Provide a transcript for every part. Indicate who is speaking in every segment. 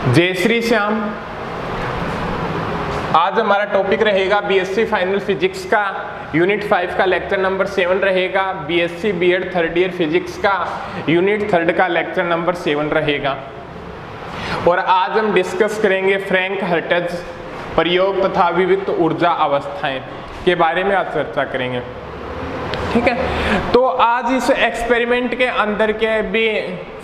Speaker 1: जय श्री श्याम। आज हमारा टॉपिक रहेगा बीएससी फाइनल फिजिक्स का यूनिट 5 का लेक्चर नंबर 7 रहेगा। BSc BEd third year physics का यूनिट 3 का लेक्चर नंबर 7 रहेगा। और आज हम डिस्कस करेंगे फ्रैंक हर्ट्ज प्रयोग तथा विविक्त ऊर्जा अवस्थाएं के बारे में आज चर्चा करेंगे। ठीक है, तो आज इस एक्सपेरिमेंट के अंदर क्या है भी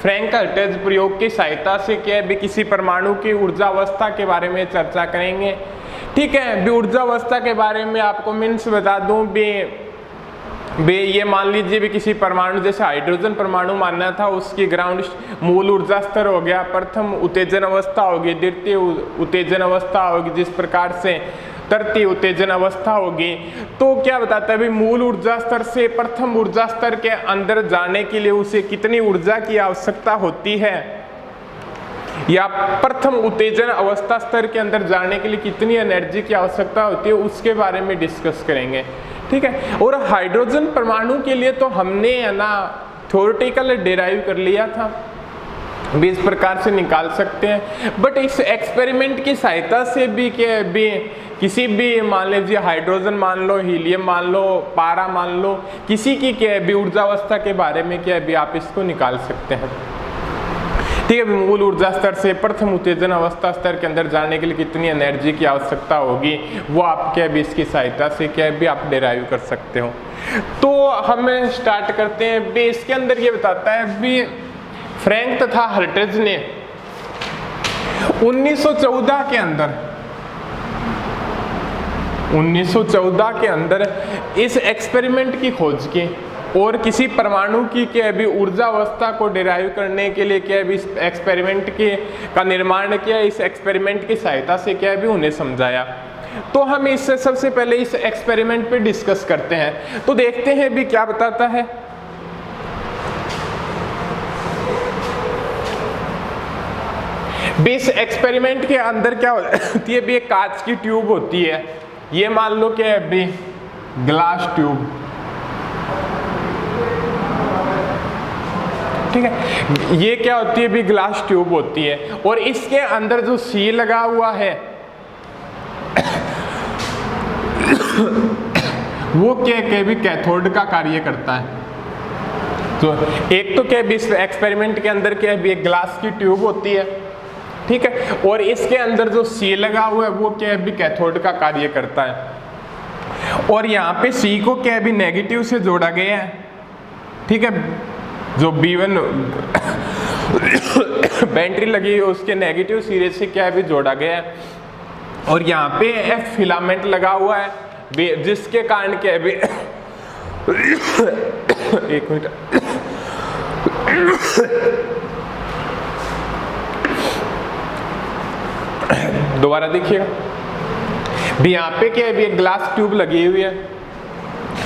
Speaker 1: फ्रैंक हर्ट्ज प्रयोग की सहायता से क्या है भी किसी परमाणु की ऊर्जा अवस्था के बारे में चर्चा करेंगे। ठीक है, भी ऊर्जा अवस्था के बारे में आपको मीन्स बता दूं भी ये मान लीजिए भी किसी परमाणु जैसे हाइड्रोजन परमाणु मानना था, उसकी ग्राउंड मूल ऊर्जा स्तर हो गया, प्रथम उत्तेजन अवस्था होगी, द्वितीय उत्तेजन अवस्था होगी, जिस प्रकार से तृतीय उत्तेजन अवस्था होगी। तो क्या बताता है भाई मूल ऊर्जा स्तर से प्रथम ऊर्जा स्तर के अंदर जाने के लिए उसे कितनी ऊर्जा की आवश्यकता होती है, या प्रथम उत्तेजन अवस्था स्तर के अंदर जाने के लिए कितनी एनर्जी की आवश्यकता होती है, उसके बारे में डिस्कस करेंगे। ठीक है, और हाइड्रोजन परमाणु के लिए तो हमने है ना थ्योरेटिकल डिराइव कर लिया था, भी इस प्रकार से निकाल सकते हैं। बट इस एक्सपेरिमेंट की सहायता से भी क्या भी किसी भी मान लीजिए हाइड्रोजन मान लो, हीलियम मान लो, पारा मान लो, किसी की क्या भी ऊर्जा अवस्था के बारे में क्या भी आप इसको निकाल सकते हैं। ठीक है, मूल ऊर्जा स्तर से प्रथम उत्तेजन अवस्था स्तर के अंदर जाने के लिए कितनी एनर्जी की आवश्यकता होगी, वो आप क्या भी इसकी सहायता से क्या भी आप डिराइव कर सकते हो। तो हम स्टार्ट करते हैं। भी इसके अंदर ये बताता है भी फ्रैंक तथा हर्ट्ज ने 1914 के अंदर इस एक्सपेरिमेंट की खोज की और किसी परमाणु की क्या भी ऊर्जा अवस्था को डिराइव करने के लिए क्या भी इस एक्सपेरिमेंट का निर्माण किया। इस एक्सपेरिमेंट की सहायता से क्या भी उन्हें समझाया। तो हम इससे सबसे पहले इस एक्सपेरिमेंट पे डिस्कस करते हैं। तो देखते हैं भी क्या बताता है। इस एक्सपेरिमेंट के अंदर क्या होती है भी एक कांच की ट्यूब होती है, ये मान लो क्या है भी ग्लास ट्यूब। ठीक है, ये क्या होती है भी ग्लास ट्यूब होती है, और इसके अंदर जो सी लगा हुआ है वो क्या भी कैथोड का कार्य करता है। तो एक तो क्या भी इस एक्सपेरिमेंट के अंदर क्या भी एक ग्लास की ट्यूब होती है, ठीक है, और इसके अंदर जो सी लगा हुआ है वो क्या भी कैथोड का कार्य करता है। और यहाँ पे सी को क्या भी नेगेटिव से जोड़ा गया है। ठीक है, जो B1 बैटरी लगी है उसके नेगेटिव सिरे से क्या भी जोड़ा गया है। और यहाँ पे F फिलामेंट लगा हुआ है, जिसके कारण क्या भी एक मिनट दोबारा देखिएगा भी यहाँ पे क्या है भी एक ग्लास ट्यूब लगी हुई है।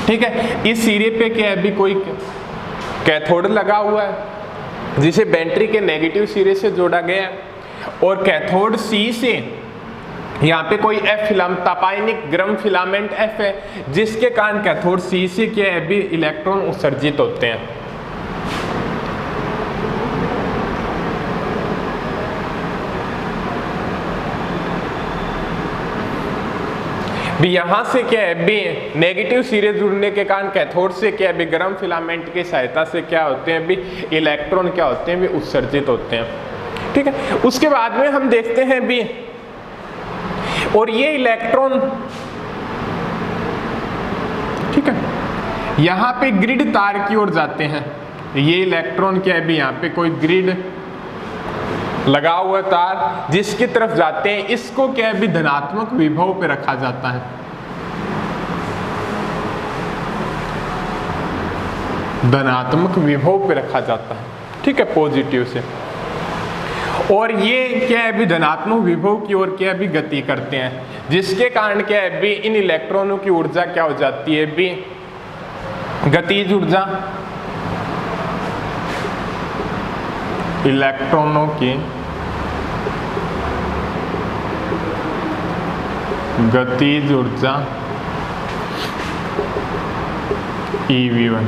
Speaker 1: ठीक है, इस सिरे पे क्या है भी कोई कैथोड लगा हुआ है जिसे बैटरी के नेगेटिव सिरे से जोड़ा गया है, और कैथोड सी से यहाँ पे कोई F फिलामेंट तापायनिक गर्म फिलामेंट F है, जिसके कारण कैथोड सी से क्या है भी इलेक्ट्रॉन उत्सर्जित होते हैं। भी यहाँ से क्या है भी नेगेटिव सिरे जुड़ने के कारण कैथोड से क्या है भी गर्म फिलामेंट की सहायता से क्या होते हैं भी इलेक्ट्रॉन क्या होते हैं भी उत्सर्जित होते हैं। ठीक है, उसके बाद में हम देखते हैं भी और ये इलेक्ट्रॉन ठीक है यहाँ पे ग्रिड तार की ओर जाते हैं। ये इलेक्ट्रॉन क्या है भी यहाँ पे कोई ग्रिड लगा हुआ तार जिसकी तरफ जाते हैं, इसको क्या है भी धनात्मक विभव पे रखा जाता है। धनात्मक विभव पे रखा जाता है, ठीक है, पॉजिटिव से। और ये क्या है भी धनात्मक विभव की ओर क्या है भी गति करते हैं, जिसके कारण क्या है भी इन इलेक्ट्रॉनों की ऊर्जा क्या हो जाती है भी गतिज ऊर्जा। इलेक्ट्रॉनों की गतिज ऊर्जा EV1।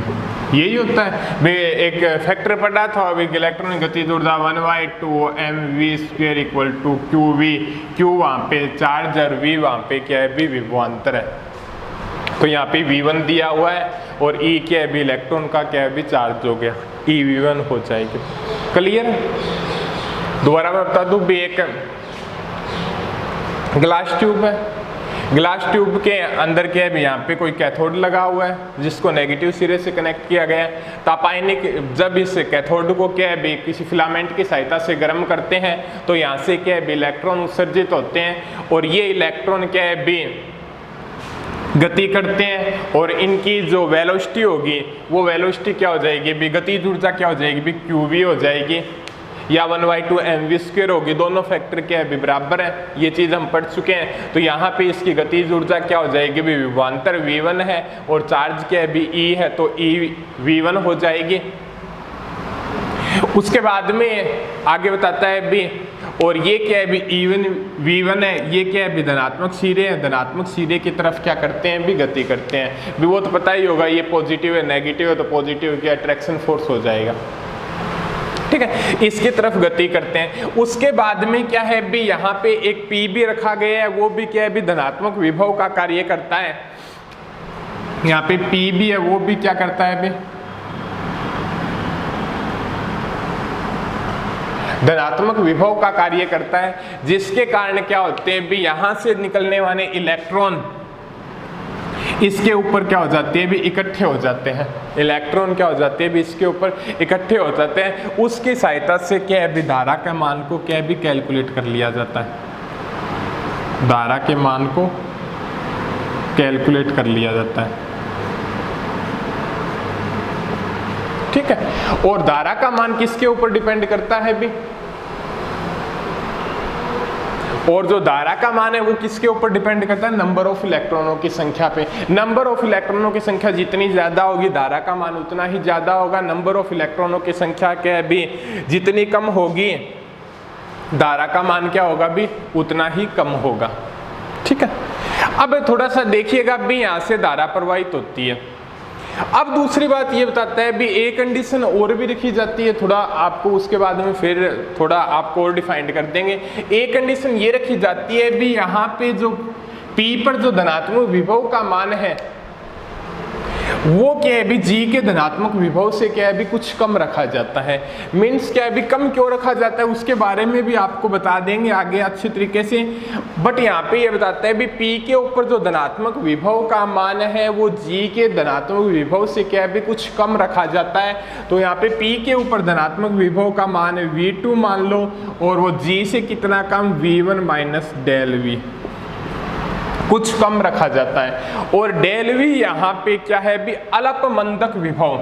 Speaker 1: यही होता है भाई। एक फैक्टर पढ़ा था अभी, इलेक्ट्रॉन गतिज ऊर्जा 1/2 mv² equal to qv। q वहाँ पे चार्ज और v वहाँ पे क्या है भी विभवांतर है। तो यहाँ पे v1 दिया हुआ है और e क्या है भी इलेक्ट्रॉन का क्या है भी चार्ज हो गया, ev1 हो जाएगी। क्लियर? दोबारा मैं बता दूं भी, एक ग्लास ट्यूब है, ग्लास ट्यूब के अंदर क्या है भी यहाँ पे कोई कैथोड लगा हुआ है जिसको नेगेटिव सिरे से कनेक्ट किया गया है। तापायनिक जब इस कैथोड को क्या है भी किसी फिलामेंट की सहायता से गर्म करते हैं तो यहाँ से क्या है भी इलेक्ट्रॉन उत्सर्जित होते हैं और ये इलेक्ट्रॉन क्या है भी गति करते हैं और इनकी जो वेलोसिटी होगी वो वेलोसिटी क्या हो जाएगी भी, गतिज ऊर्जा क्या हो जाएगी भी qv हो जाएगी या 1/2 mv² होगी। दोनों फैक्टर क्या है भी बराबर है, ये चीज़ हम पढ़ चुके हैं। तो यहाँ पे इसकी गतिज ऊर्जा क्या हो जाएगी भी, विभवांतर v1 है और चार्ज क्या है भी e है तो ev1 हो जाएगी। उसके बाद में आगे बताता है भी, और ये क्या है भी v1 है, ये क्या है भी धनात्मक सिरे हैं, धनात्मक सिरे की तरफ क्या करते हैं भी गति करते हैं भी। वो तो पता ही होगा, ये पॉजिटिव है नेगेटिव है तो पॉजिटिव क्या अट्रैक्शन फोर्स हो जाएगा, ठीक है, इसकी तरफ गति करते हैं। उसके बाद में क्या है भी यहाँ पे एक P भी रखा गया है, वो भी क्या है भी धनात्मक विभव का कार्य करता है। यहाँ पे P भी है, वो भी क्या करता है भी धनात्मक विभव का कार्य करता है, जिसके कारण क्या होते हैं भी यहाँ से निकलने वाले इलेक्ट्रॉन इसके ऊपर क्या हो जाते हैं भी इकट्ठे हो जाते हैं। इलेक्ट्रॉन क्या हो जाते हैं भी इसके ऊपर इकट्ठे हो जाते हैं। उसकी सहायता से क्या है भी धारा के मान को क्या है भी कैलकुलेट कर लिया जाता है, धारा के मान को कैलकुलेट कर लिया जाता है, ठीक है। और धारा का मान किसके ऊपर डिपेंड करता है भी, और जो धारा का मान है वो किसके ऊपर डिपेंड करता है, नंबर ऑफ इलेक्ट्रॉनों की संख्या पे। नंबर ऑफ इलेक्ट्रॉनों की संख्या जितनी ज्यादा होगी धारा का मान उतना ही ज्यादा होगा। नंबर ऑफ इलेक्ट्रॉनों की संख्या क्या है भी जितनी कम होगी धारा का मान क्या होगा भी उतना ही कम होगा, ठीक है। अब थोड़ा सा देखिएगा भी यहाँ से धारा प्रवाहित होती है। अब दूसरी बात ये बताता है भी एक कंडीशन और भी रखी जाती है, थोड़ा आपको उसके बाद में फिर थोड़ा आपको और डिफाइंड कर देंगे। एक कंडीशन ये रखी जाती है भी यहाँ पे जो P पर जो धनात्मक विभव का मान है वो क्या है भी G के धनात्मक विभव से क्या है भी कुछ कम रखा जाता है। मीन्स क्या है भी कम क्यों रखा जाता है उसके बारे में भी आपको बता देंगे आगे अच्छी तरीके से। बट यहाँ पे ये बताता है भी P के ऊपर जो धनात्मक विभव का मान है वो G के धनात्मक विभव से क्या है भी कुछ कम रखा जाता है। तो यहाँ पे P के ऊपर धनात्मक विभव का मान है V2 मान लो, और वो G से कितना कम V1 माइनस डेल V कुछ कम रखा जाता है। और डेल V यहाँ पे क्या है भी अल्प मंदक विभव,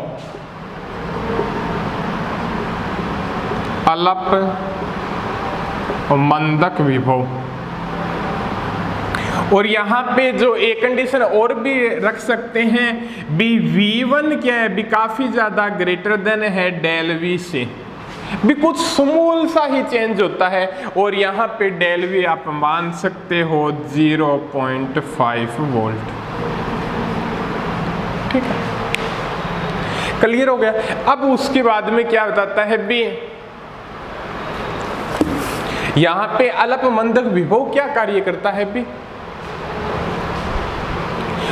Speaker 1: अल्प मंदक विभव। और यहाँ पे जो एक कंडीशन और भी रख सकते हैं भी V1 क्या है भी काफी ज्यादा ग्रेटर देन है डेल V से, भी कुछ स्मॉल सा ही चेंज होता है। और यहाँ पे डेल V आप मान सकते हो 0.5 वोल्ट, ठीक है, क्लियर हो गया। अब उसके बाद में क्या बताता है भी यहाँ पे अल्प मंदक विभव क्या कार्य करता है भी,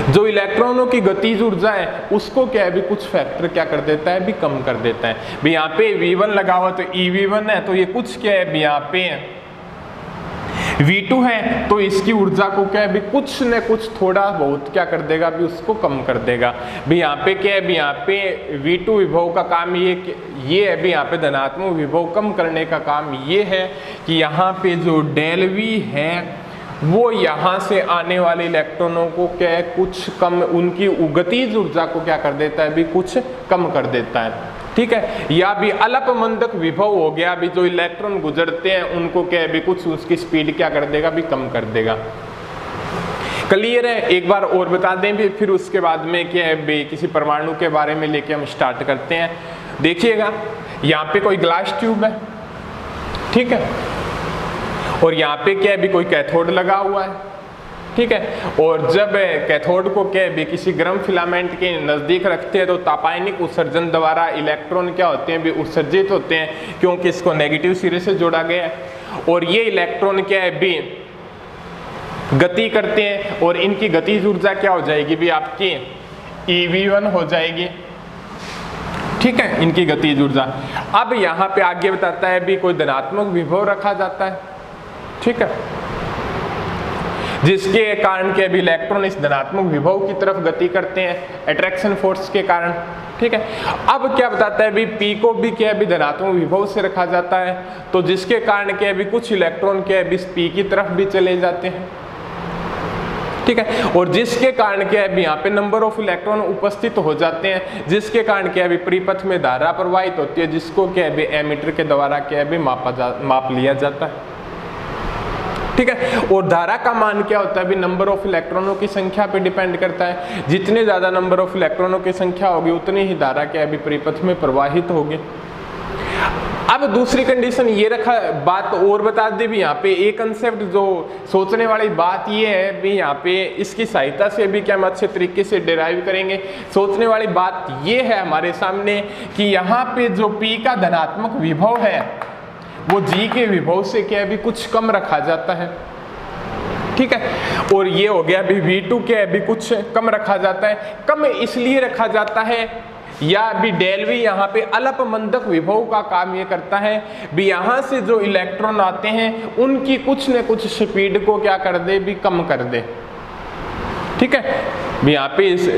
Speaker 1: जो इलेक्ट्रॉनों की गतिज ऊर्जा है उसको क्या है भी कुछ फैक्टर क्या कर देता है भी कम कर देता है। भी यहाँ पे V1 लगा हुआ तो eV1 है, तो ये कुछ क्या है भी यहाँ पे V2 है तो इसकी ऊर्जा को क्या है भी कुछ न कुछ थोड़ा बहुत क्या कर देगा भी उसको कम कर देगा। भी यहाँ पे क्या है भी यहाँ पे V2 विभव का काम ये है भी यहाँ पे धनात्मक विभव कम करने का काम ये है कि यहाँ पे जो डेल V है वो यहाँ से आने वाले इलेक्ट्रॉनों को क्या है कुछ कम, उनकी गतिज ऊर्जा को क्या कर देता है भी कुछ कम कर देता है, ठीक है। या भी अल्प मंदक विभव हो गया, भी जो इलेक्ट्रॉन गुजरते हैं उनको क्या है भी कुछ उसकी स्पीड क्या कर देगा भी कम कर देगा। क्लियर है? एक बार और बता दें भी, फिर उसके बाद में क्या है भी किसी परमाणु के बारे में लेके हम स्टार्ट करते हैं। देखिएगा यहाँ पे कोई ग्लास ट्यूब है, ठीक है, और यहाँ पे क्या है भी कोई कैथोड लगा हुआ है, ठीक है। और जब कैथोड को क्या भी किसी गर्म फिलामेंट के नज़दीक रखते हैं तो तापायनिक उत्सर्जन द्वारा इलेक्ट्रॉन क्या होते हैं भी उत्सर्जित होते हैं, क्योंकि इसको नेगेटिव सिरे से जोड़ा गया है। और ये इलेक्ट्रॉन क्या है भी गति करते हैं और इनकी गतिज ऊर्जा क्या हो जाएगी भी आपकी ev1 हो जाएगी, ठीक है, इनकी गतिज ऊर्जा। अब यहाँ पे आगे बताता है भी कोई धनात्मक विभव रखा जाता है, ठीक है, जिसके कारण के भी इलेक्ट्रॉन इस धनात्मक विभव की तरफ गति करते हैं अट्रैक्शन फोर्स के कारण, ठीक है। अब क्या बताता है भी P को भी क्या भी धनात्मक विभव से रखा जाता है, तो जिसके कारण क्या भी कुछ इलेक्ट्रॉन क्या भी इस P की तरफ भी चले जाते हैं, ठीक है। और जिसके कारण क्या है यहाँ पे नंबर ऑफ इलेक्ट्रॉन उपस्थित हो जाते हैं, जिसके कारण क्या है परिपथ में धारा प्रवाहित होती है, जिसको क्या है एमीटर के द्वारा क्या है माप लिया जाता है, ठीक है। और धारा का मान क्या होता है भी नंबर ऑफ इलेक्ट्रॉनों की संख्या पे डिपेंड करता है। जितने ज्यादा नंबर ऑफ इलेक्ट्रॉनों की संख्या होगी उतनी ही धारा क्या है परिपथ में प्रवाहित होगी। अब दूसरी कंडीशन ये रखा, बात और बता दे भी यहाँ पे एक कंसेप्ट जो सोचने वाली बात ये है भी यहाँ पे इसकी सहायता से भी क्या हम अच्छे तरीके से डिराइव करेंगे। सोचने वाली बात ये है हमारे सामने कि यहाँ पे जो P का धनात्मक विभव है वो G के विभव से क्या भी कुछ कम रखा जाता है, ठीक है। और ये हो गया भी V2 क्या भी कुछ कम रखा जाता है। कम इसलिए रखा जाता है या भी डेल वी यहाँ पे अल्प मंदक विभव का काम ये करता है भी यहाँ से जो इलेक्ट्रॉन आते हैं उनकी कुछ न कुछ स्पीड को क्या कर दे भी कम कर दे, ठीक है। भी यहाँ पे इस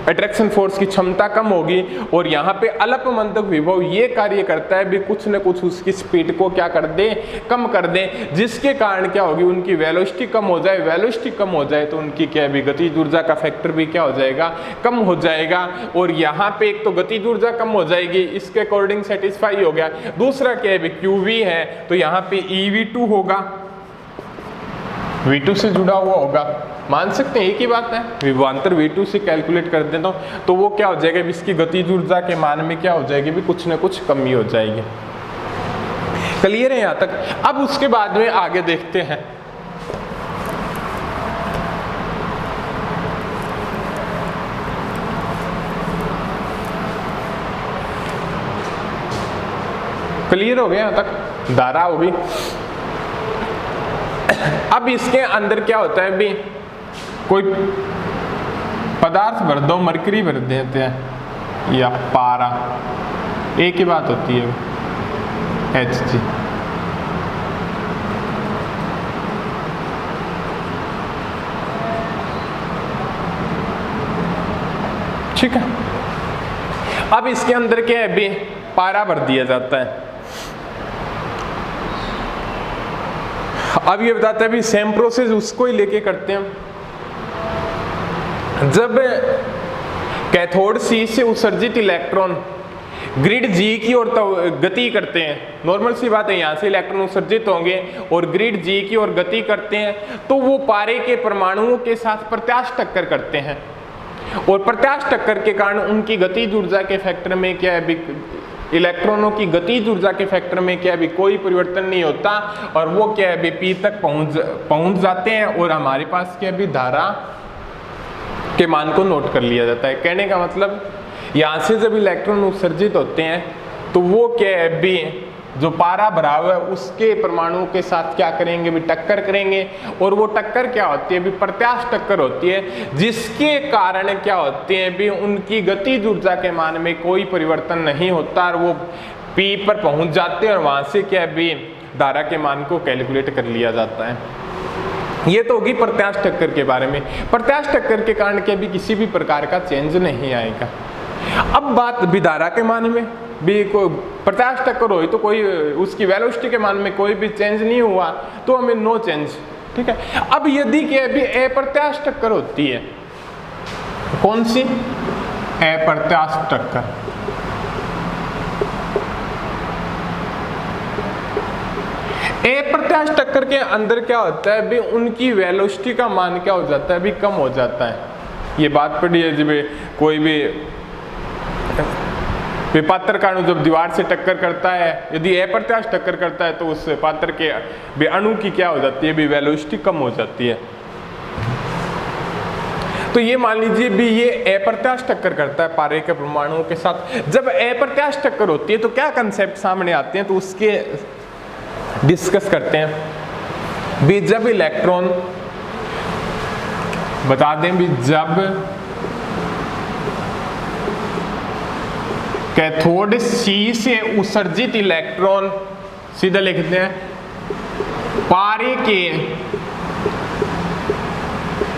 Speaker 1: अट्रैक्शन फोर्स की क्षमता कम होगी और यहाँ पे अल्प मंदक विभव ये कार्य करता है भी कुछ न कुछ उसकी स्पीड को क्या कर दे कम कर दे, जिसके कारण क्या होगी उनकी वेलोसिटी कम हो जाए। वेलोसिटी कम हो जाए तो उनकी क्या भी गतिज ऊर्जा का फैक्टर भी क्या हो जाएगा कम हो जाएगा। और यहाँ पे एक तो गतिज ऊर्जा कम हो जाएगी, इसके अकॉर्डिंग सेटिस्फाई हो गया। दूसरा क्या है QV है तो यहाँ पे ev2 होगा, V2 से जुड़ा हुआ होगा, मान सकते हैं एक ही बात है। विभवांतर V2 से कैलकुलेट कर देता हूँ तो वो क्या हो जाएगा इसकी गतिज ऊर्जा के मान में क्या हो जाएगी भी कुछ न कुछ कमी हो जाएगी। क्लियर है यहाँ तक। अब उसके बाद में आगे देखते हैं। क्लियर हो गया यहाँ तक, धारा होगी। अब इसके अंदर क्या होता है भी कोई पदार्थ भर दो, मरकरी भर देते हैं या पारा, एक ही बात होती है Hg, ठीक है। अब इसके अंदर क्या है भी पारा भर दिया जाता है। अब ये बताता है भी सेम प्रोसेस उसको ही लेके करते हैं। जब कैथोड C से उत्सर्जित इलेक्ट्रॉन ग्रिड G की ओर गति करते हैं, नॉर्मल सी बात है, यहाँ से इलेक्ट्रॉन उत्सर्जित होंगे और ग्रिड G की ओर गति करते हैं तो वो पारे के परमाणुओं के साथ प्रत्यास्थ टक्कर करते हैं और प्रत्यास्थ टक्कर के कारण उनकी गतिज ऊर्जा के फैक्टर में क्या है इलेक्ट्रॉनों की गतिज ऊर्जा के फैक्टर में क्या भी कोई परिवर्तन नहीं होता और वो क्या है P तक पहुंच जाते हैं और हमारे पास क्या भी धारा के मान को नोट कर लिया जाता है। कहने का मतलब यहाँ से जब इलेक्ट्रॉन उत्सर्जित होते हैं तो वो क्या है भी जो पारा भरा हुआ है उसके परमाणुओं के साथ क्या करेंगे भी टक्कर करेंगे और वो टक्कर क्या होती है भी प्रत्यास्थ टक्कर होती है, जिसके कारण क्या होते हैं भी उनकी गतिज ऊर्जा के मान में कोई परिवर्तन नहीं होता और वो P पर पहुंच जाते हैं और वहां से क्या भी धारा के मान को कैलकुलेट कर लिया जाता है। ये तो होगी प्रत्यास्थ टक्कर के बारे में। प्रत्यास्थ टक्कर के कारण क्या भी किसी भी प्रकार का चेंज नहीं आएगा। अब बात भी धारा के मान में भी कोई प्रत्यास्थ टक्कर हुई तो कोई उसकी वेलोसिटी के मान में कोई भी चेंज नहीं हुआ तो हमें नो चेंज, ठीक है। अब यदि क्या भी अप्रत्यास्थ टक्कर होती है, कौन सी अप्रत्यास्थ टक्कर, अप्रत्यास्थ टक्कर के अंदर क्या होता है भी उनकी वेलोसिटी का मान क्या हो जाता है भी कम हो जाता है। ये बात पड़ी है जब कोई भी पात्र का अणु जब दीवार से टक्कर करता है, यदि अप्रत्यास्थ टक्कर करता है तो उस पात्र के अणु की क्या हो जाती है भी वेलोसिटी कम हो जाती है। तो ये मान लीजिए भी ये अप्रत्याश टक्कर करता है पारे के परमाणुओं के साथ। जब अप्रत्याश टक्कर होती है तो क्या कंसेप्ट सामने आते हैं, तो उसके डिस्कस करते हैं भी। जब इलेक्ट्रॉन, बता दें भी, जब कैथोड C से उत्सर्जित इलेक्ट्रॉन, सीधा लिखते हैं, पारे के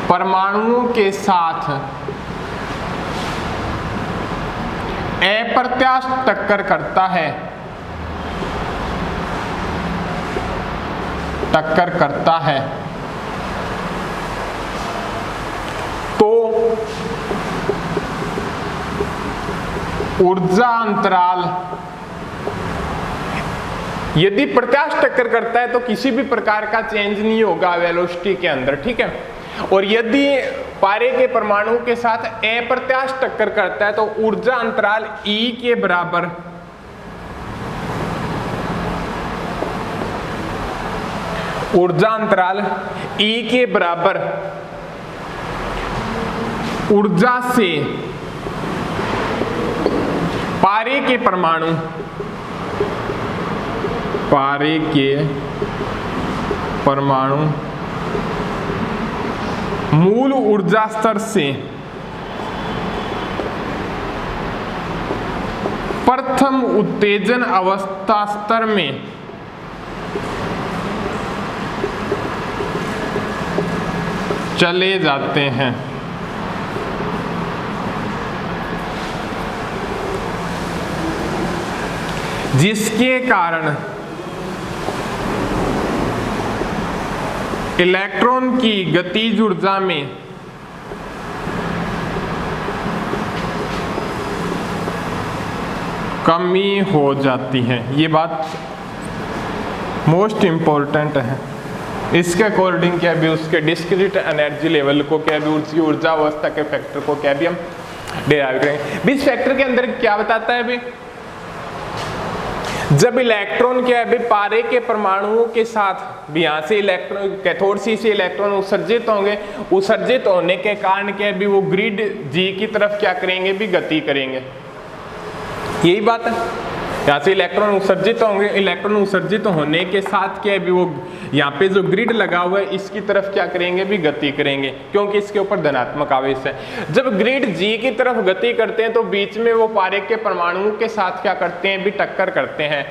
Speaker 1: परमाणुओं के साथ अप्रत्याश टक्कर करता है, तो ऊर्जा अंतराल, यदि प्रत्याश टक्कर करता है तो किसी भी प्रकार का चेंज नहीं होगा वेलोसिटी के अंदर, ठीक है। और यदि पारे के परमाणु के साथ अप्रत्याश टक्कर करता है तो ऊर्जा अंतराल E के बराबर ऊर्जा से पारे के परमाणु मूल ऊर्जा स्तर से प्रथम उत्तेजन अवस्था स्तर में चले जाते हैं। जिसके कारण इलेक्ट्रॉन की गतिज ऊर्जा में कमी हो जाती है। ये बात मोस्ट इंपॉर्टेंट है। इसके अकॉर्डिंग क्या भी उसके डिस्क्रीट एनर्जी लेवल को क्या भी उसकी ऊर्जा अवस्था के फैक्टर को क्या भी हम डिराइव करेंगे। इस फैक्टर के अंदर क्या बताता है भी, जब इलेक्ट्रॉन क्या है पारे के परमाणुओं के साथ भी यहाँ से इलेक्ट्रॉन कैथोड C से इलेक्ट्रॉन उत्सर्जित होंगे, उत्सर्जित होने के कारण क्या है वो ग्रिड G की तरफ क्या करेंगे भी गति करेंगे। यही बात है, यहाँ से इलेक्ट्रॉन उत्सर्जित होंगे, इलेक्ट्रॉन उत्सर्जित होने के साथ क्या है वो यहाँ पे जो ग्रिड लगा हुआ है इसकी तरफ क्या करेंगे भी गति करेंगे, क्योंकि इसके ऊपर धनात्मक आवेश है। जब ग्रिड G की तरफ गति करते हैं तो बीच में वो पारे के परमाणुओं के साथ क्या करते हैं भी टक्कर करते हैं।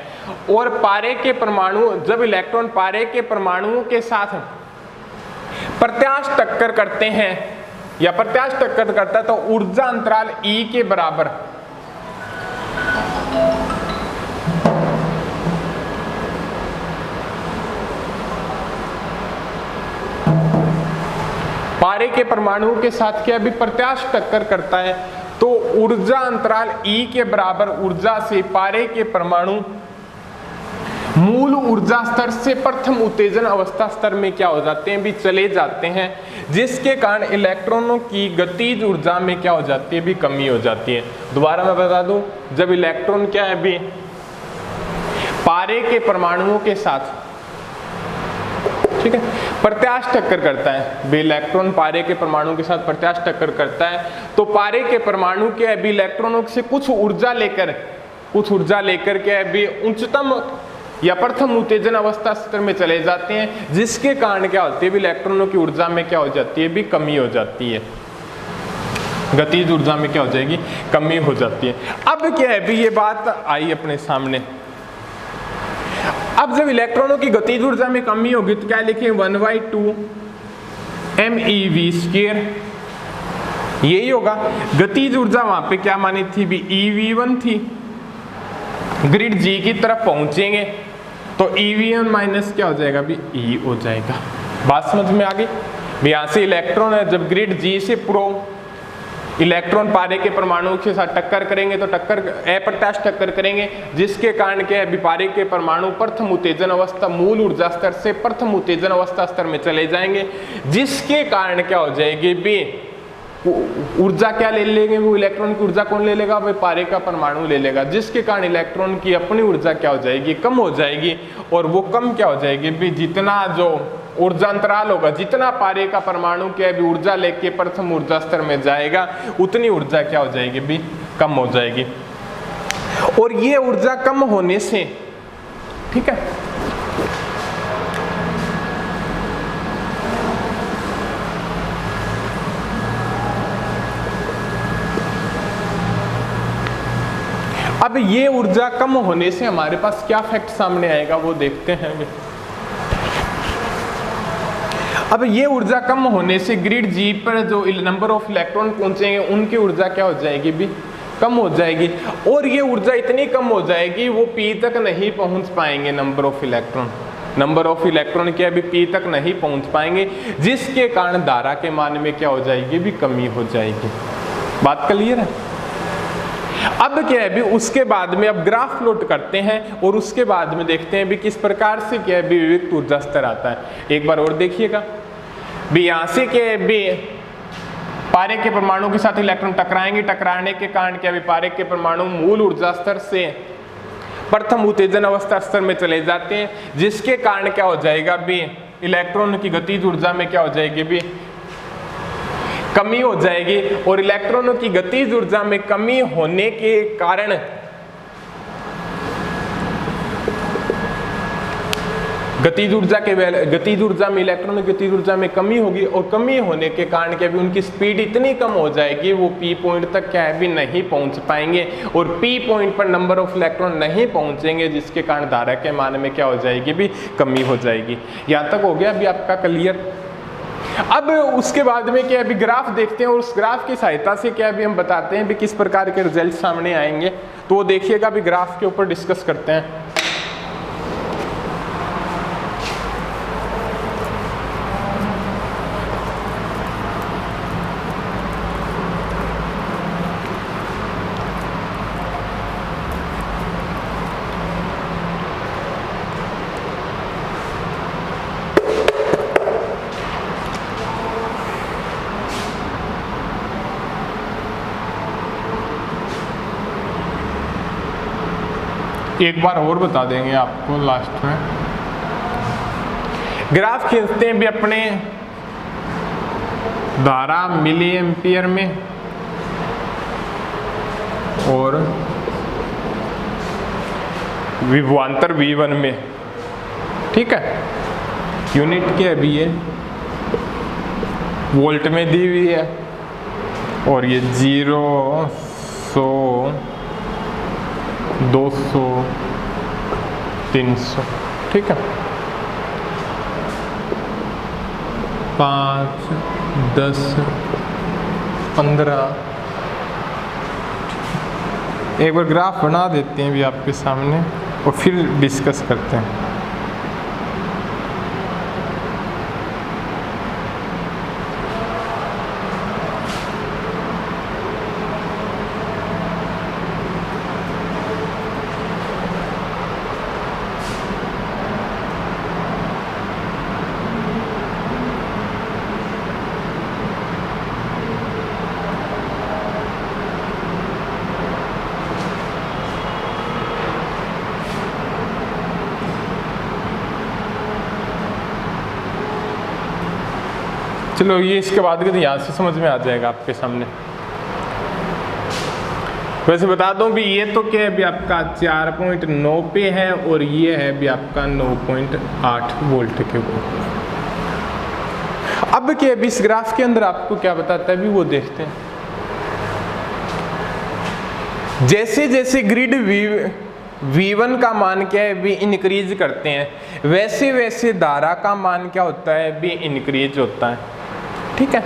Speaker 1: और पारे के परमाणु, जब इलेक्ट्रॉन पारे के परमाणुओं के साथ प्रत्याश टक्कर करते हैं या प्रत्याश टक्कर करता है तो ऊर्जा अंतराल E के बराबर पारे के परमाणुओं के साथ क्या भी प्रत्याश टक्कर करता है तो ऊर्जा अंतराल E के बराबर ऊर्जा से पारे के परमाणु मूल ऊर्जा स्तर से प्रथम उत्तेजन अवस्था स्तर में क्या हो जाते हैं भी चले जाते हैं। जिसके कारण इलेक्ट्रॉनों की गतिज ऊर्जा में क्या हो जाती है भी कमी हो जाती है। दोबारा मैं बता दूं, जब इलेक्ट्रॉन क्या है भी पारे के परमाणुओं के साथ, ठीक है, प्रत्याश टक्कर करता है भी, इलेक्ट्रॉन पारे के परमाणु के साथ प्रत्याश टक्कर करता है तो पारे के परमाणु क्या है भी इलेक्ट्रॉनों से कुछ ऊर्जा लेकर क्या है भी उच्चतम या प्रथम उत्तेजन अवस्था स्तर में चले जाते हैं। जिसके कारण क्या होती है भी इलेक्ट्रॉनों की ऊर्जा में क्या हो जाती है भी कमी हो जाती है, गतिज ऊर्जा में क्या हो जाएगी कमी हो जाती है। अब क्या है भी ये बात आई अपने सामने। अब जब इलेक्ट्रॉनों की गतिज ऊर्जा में कमी होगी तो क्या लिखें 1/2 MeV²। यही होगा। गतिज ऊर्जा वहां पे क्या मानी थी भी EV1 थी। ग्रिड G की तरफ पहुंचेंगे तो EV1 माइनस क्या हो जाएगा भी E हो जाएगा। बात समझ में आ गई। यहाँ से इलेक्ट्रॉन है, जब ग्रिड G से प्रो इलेक्ट्रॉन पारे के परमाणुओं के साथ टक्कर करेंगे तो अप्रत्याश टक्कर करेंगे, जिसके कारण क्या है पारे के परमाणु प्रथम उत्तेजन अवस्था मूल ऊर्जा स्तर से प्रथम उत्तेजन अवस्था स्तर में चले जाएंगे। जिसके कारण क्या हो जाएगी भी ऊर्जा क्या ले लेंगे वो इलेक्ट्रॉन की ऊर्जा कौन ले लेगा भाई पारे का परमाणु ले लेगा। जिसके कारण इलेक्ट्रॉन की अपनी ऊर्जा क्या हो जाएगी कम हो जाएगी। और वो कम क्या हो जाएगी भी जितना जो ऊर्जा अंतराल होगा, जितना पारे का परमाणु क्या है भी ऊर्जा लेके प्रथम ऊर्जा स्तर में जाएगा उतनी ऊर्जा क्या हो जाएगी भी कम हो जाएगी। और ये ऊर्जा कम होने से, ठीक है, अब ये ऊर्जा कम होने से हमारे पास क्या फैक्ट सामने आएगा वो देखते हैं अभी। अब ये ऊर्जा कम होने से ग्रिड जी पर जो नंबर ऑफ इलेक्ट्रॉन पहुंचेंगे उनकी ऊर्जा क्या हो जाएगी भी कम हो जाएगी। और ये ऊर्जा इतनी कम हो जाएगी वो पी तक नहीं पहुंच पाएंगे, नंबर ऑफ इलेक्ट्रॉन क्या भी पी तक नहीं पहुंच पाएंगे, जिसके कारण धारा के मान में क्या हो जाएगी भी कमी हो जाएगी। बात क्लियर है। अब क्या है भी उसके बाद में अब ग्राफ प्लॉट करते हैं और उसके बाद में देखते हैं भी किस प्रकार से क्या है भी विविक्त ऊर्जा स्तर आता है। एक बार और देखिएगा भी यहाँ से क्या है भी पारे के परमाणु के साथ इलेक्ट्रॉन टकराएंगे, टकराने के कारण क्या भी पारे के परमाणु मूल ऊर्जा स्तर से प्रथम उत्तेजन अवस्था स्तर में चले जाते हैं, जिसके कारण क्या हो जाएगा भी इलेक्ट्रॉन की गतिज ऊर्जा में क्या हो जाएगी भी कमी हो जाएगी। और इलेक्ट्रॉनों की गतिज ऊर्जा में कमी होने के कारण गतिज ऊर्जा में इलेक्ट्रॉन की गतिज ऊर्जा में कमी होगी, और कमी होने के कारण क्या भी उनकी स्पीड इतनी कम हो जाएगी वो पी पॉइंट तक क्या है भी नहीं पहुंच पाएंगे, और पी पॉइंट पर नंबर ऑफ इलेक्ट्रॉन नहीं पहुंचेंगे, जिसके कारण धारा के मान में क्या हो जाएगी भी कमी हो जाएगी। यहाँ तक हो गया अभी आपका क्लियर। अब उसके बाद में क्या अभी ग्राफ देखते हैं और उस ग्राफ की सहायता से क्या अभी हम बताते हैं भी किस प्रकार के रिजल्ट सामने आएंगे। तो वो देखिएगा अभी ग्राफ के ऊपर डिस्कस करते हैं। एक बार और बता देंगे आपको लास्ट में। ग्राफ खींचते हैं भी अपने धारा मिली एम्पियर में और विभवांतर V1 में, ठीक है। यूनिट क्या है भी ये वोल्ट में दी हुई है और ये 0, 100, 200, 300, ठीक है। 5, 10, 15। एक बार ग्राफ बना देते हैं भी आपके सामने और फिर डिस्कस करते हैं। चलो ये इसके बाद के यहाँ से समझ में आ जाएगा आपके सामने। वैसे बता दूं भी ये तो क्या है भी आपका 4.9 पे है और ये है भी आपका 9.8 वोल्ट के ऊपर। अब क्या है इस ग्राफ के अंदर आपको क्या बताता है भी वो देखते हैं। जैसे जैसे ग्रिड V1 का मान क्या है भी इंक्रीज करते हैं, वैसे वैसे धारा का मान क्या होता है भी इंक्रीज होता है, ठीक है।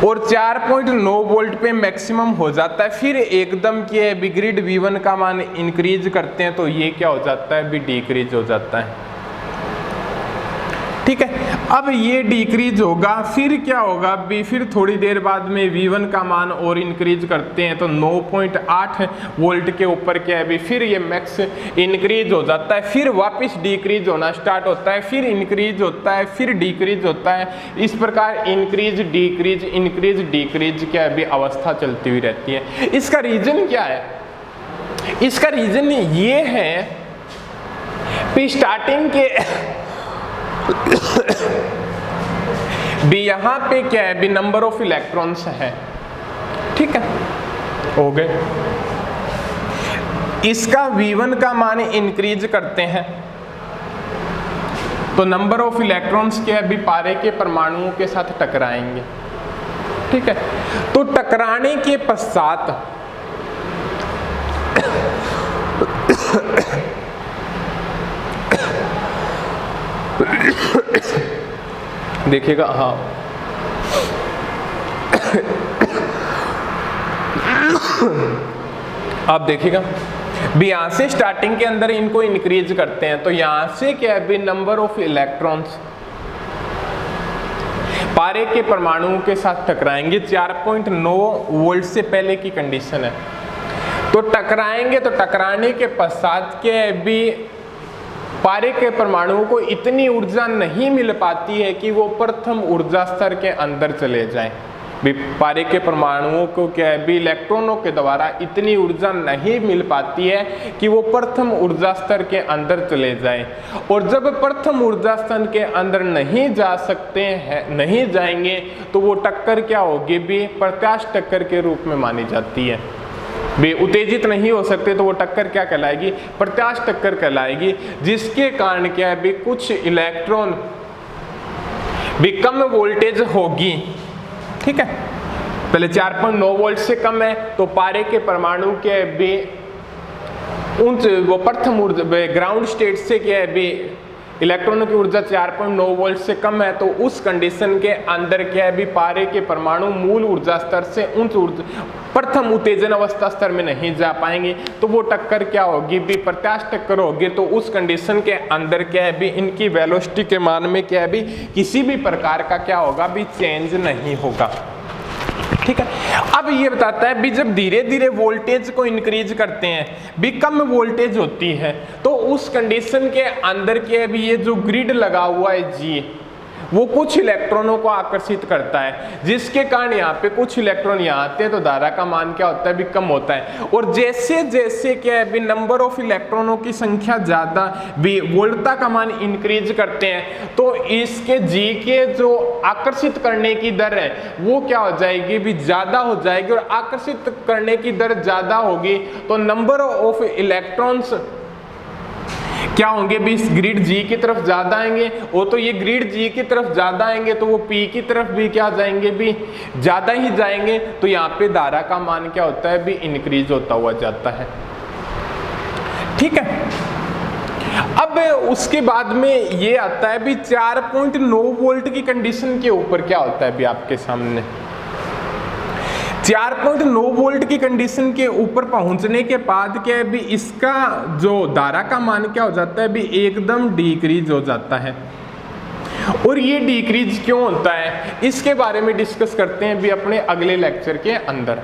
Speaker 1: और 4.9 वोल्ट पे मैक्सिमम हो जाता है। फिर एकदम क्या है भी ग्रिड V1 का मान इंक्रीज करते हैं तो ये क्या हो जाता है भी डिक्रीज हो जाता है, ठीक है। अब ये डिक्रीज होगा, फिर क्या होगा भी फिर थोड़ी देर बाद में V1 का मान और इंक्रीज करते हैं तो 9.8 वोल्ट के ऊपर क्या है भी फिर ये मैक्स इंक्रीज हो जाता है, फिर वापस डिक्रीज होना स्टार्ट होता है, फिर इंक्रीज होता है, फिर डिक्रीज होता है। इस प्रकार इंक्रीज डिक्रीज क्या है भी अवस्था चलती हुई रहती है। इसका रीजन क्या है? इसका रीजन ये है कि स्टार्टिंग के बी यहाँ पे क्या है, बी नंबर ऑफ इलेक्ट्रॉन्स है, ठीक है, हो गए। इसका V1 का मान इंक्रीज करते हैं तो नंबर ऑफ इलेक्ट्रॉन्स क्या है, भी पारे के परमाणुओं के साथ टकराएंगे, ठीक है। तो टकराने के पश्चात देखिएगा, हाँ आप देखिएगा भी यहां से स्टार्टिंग के अंदर इनको इंक्रीज करते हैं तो यहां से क्या है, भी नंबर ऑफ इलेक्ट्रॉन्स पारे के परमाणुओं के साथ टकराएंगे। 4.9 वोल्ट से पहले की कंडीशन है, तो टकराएंगे तो टकराने के पश्चात क्या है, भी पारे के परमाणुओं को इतनी ऊर्जा नहीं मिल पाती है कि वो प्रथम ऊर्जा स्तर के अंदर चले जाएं। भी पारे के परमाणुओं को क्या है, भी इलेक्ट्रॉनों के द्वारा इतनी ऊर्जा नहीं मिल पाती है कि वो प्रथम ऊर्जा स्तर के अंदर चले जाएं। और जब प्रथम ऊर्जा स्तर के अंदर नहीं जा सकते हैं, नहीं जाएंगे, तो वो टक्कर क्या होगी, भी प्रत्याश टक्कर के रूप में मानी जाती है। भी उत्तेजित नहीं हो सकते तो वो टक्कर क्या कहलाएगी, प्रत्याश टक्कर कहलाएगी, जिसके कारण क्या है, भी कुछ इलेक्ट्रॉन भी कम वोल्टेज होगी, ठीक है। पहले 4.9 वोल्ट से कम है तो पारे के परमाणु के भी वो प्रथम ऊर्जा ग्राउंड स्टेट से क्या है, भी इलेक्ट्रॉनों की ऊर्जा 4.9 वोल्ट से कम है, तो उस कंडीशन के अंदर क्या है, भी पारे के परमाणु मूल ऊर्जा स्तर से उच्च ऊर्जा प्रथम उत्तेजन अवस्था स्तर में नहीं जा पाएंगे, तो वो टक्कर क्या होगी, भी प्रत्याश टक्कर होगी। तो उस कंडीशन के अंदर क्या है, भी इनकी वेलोसिटी के मान में क्या है, भी किसी भी प्रकार का क्या होगा, भी चेंज नहीं होगा, ठीक है। अब ये बताता है भी जब धीरे धीरे वोल्टेज को इंक्रीज करते हैं, भी कम वोल्टेज होती है, तो उस कंडीशन के अंदर क्या है, भी ये जो ग्रिड लगा हुआ है जी, वो कुछ इलेक्ट्रॉनों को आकर्षित करता है, जिसके कारण यहाँ पे कुछ इलेक्ट्रॉन यहाँ आते हैं तो धारा का मान क्या होता है, भी कम होता है। और जैसे जैसे क्या है, भी नंबर ऑफ इलेक्ट्रॉनों की संख्या ज्यादा, भी वोल्टता का मान इंक्रीज करते हैं, तो इसके जी के जो आकर्षित करने की दर है वो क्या हो जाएगी, भी ज्यादा हो जाएगी। और आकर्षित करने की दर ज्यादा होगी तो नंबर ऑफ इलेक्ट्रॉन्स क्या होंगे, भी इस ग्रिड जी की तरफ ज्यादा आएंगे। वो तो ये ग्रिड जी की तरफ ज्यादा आएंगे तो वो पी की तरफ भी क्या जाएंगे, भी ज्यादा ही जाएंगे। तो यहाँ पे धारा का मान क्या होता है, भी इंक्रीज होता हुआ जाता है, ठीक है। अब उसके बाद में ये आता है भी 4.9 वोल्ट की कंडीशन के ऊपर क्या होता है, भी आपके सामने 4.9 वोल्ट की कंडीशन के ऊपर पहुंचने के बाद क्या है, भी इसका जो धारा का मान क्या हो जाता है, भी एकदम डिक्रीज हो जाता है। और ये डिक्रीज क्यों होता है, इसके बारे में डिस्कस करते हैं भी अपने अगले लेक्चर के अंदर।